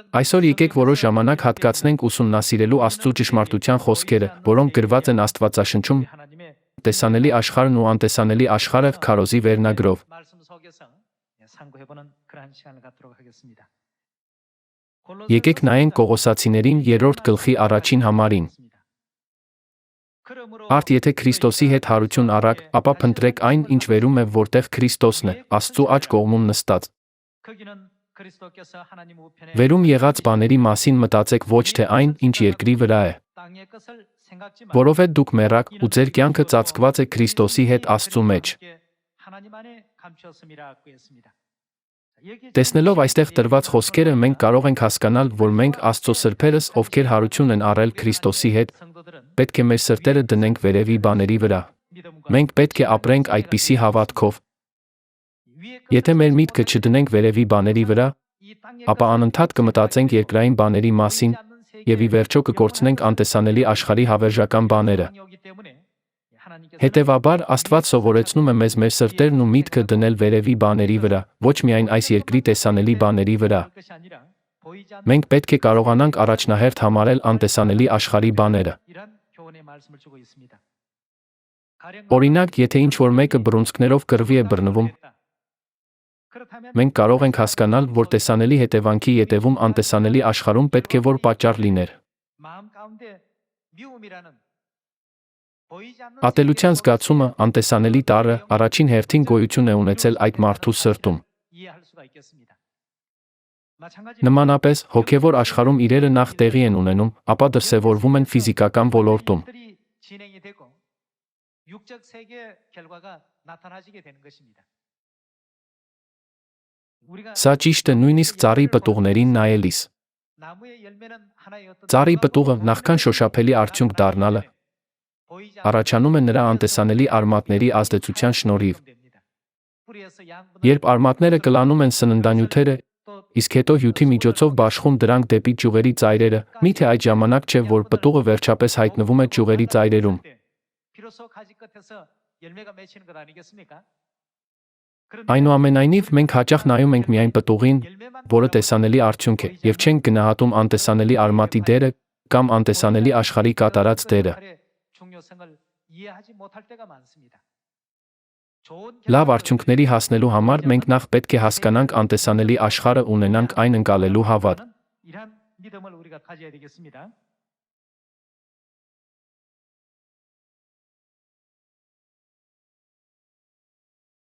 Այսօր եկեք որոշ ժամանակ հատկացնենք ուսումնասիրելու Աստծո ճշմարտության խոսքերը, որոնք գրված են Աստվածաշնչում, տեսանելի աշխարհն ու անտեսանելի աշխարհը քարոզի վերնագրով։ Եկեք նայենք Կողոսացիներին 3-րդ գլխի առաջին համարին։ Արդ եթե Քրիստոսի հետ հարություն առաք, ապա փնտրեք այն, ինչ վերում է, որտեղ Քրիստոսն է, Աստծո աջ կողմում նստած։ Վերում եղած բաների մասին մտածեք ոչ թե այն, ինչ երկրի վրա է։ Որովհետև դուք մեռաք, ու ձեր կյանքը ծածկված է Քրիստոսի հետ Աստծու մեջ։ Տեսնելով այստեղ տրված խոսքերը, մենք կարող ենք հասկանալ, որ մենք Աստծո սրբերս, ովքեր հարություն են առել Քրիստոսի հետ, պետք է մեր սրտերը դնենք վերևի բաների վրա։ Մենք պետք է ապրենք այդպիսի հավատքով։ Եթե մեր միտքը չդնենք վերևի բաների վրա, ապա անընդհատ կմտածենք երկրային բաների մասին, և ի վերջո կկորցնենք անտեսանելի աշխարհի հավերժական բաները։ Հետևաբար, Աստված սովորեցնում է մեզ մեր սրտերն ու միտքը դնել վերևի բաների վրա, ոչ միայն այս երկրի տեսանելի բաների վրա։ Մենք պետք է կարողանանք առաջնահերթ համարել անտեսանելի աշխարհի բաները։ Օրինակ, եթե ինչ-որ մեկը բռունցքներով կռվի է բռնվում, մենք կարող ենք հասկանալ, որ տեսանելի հետևանքի ետևում անտեսանելի աշխարհում պետք է որ պատճառ լիներ։ Ատելության զգացումը, անտեսանելի տարրը, առաջին հերթին գոյություն է ունեցել այդ մարդու սրտում։ Նմանապես, հոգևոր աշխարհում իրերը նախ տեղի են ունենում, ապա դրսևորվում են ֆիզիկական ոլորտում։ Սա ճիշտ է նույնիսկ ծառի պտուղներին նայելիս։ Ծառի պտուղը, նախքան շոշափելի արդյունք դառնալը, առաջանում է նրա անտեսանելի արմատների ազդեցության շնորհիվ։ Երբ արմատները կլանում են սննդանյութերը, իսկ հետո հյութի միջոցով բաշխում դրանք դեպի ճյուղերի ծայրերը, միթե այդ ժամանակ չէ, որ պտուղը վերջապես հայտնվում է ճյուղերի ծայրերում։ Այնուամենայնիվ, մենք հաճախ նայում ենք միայն պտուղին, որը տեսանելի արդյունք է, և չենք գնահատում անտեսանելի արմատի դերը կամ անտեսանելի աշխարհի կատարած դերը։ Լավ արդյունքների հասնելու համար մենք նախ պետք է հասկանանք անտեսանելի աշխարհը ունենանք այն ընկալելու հավատ։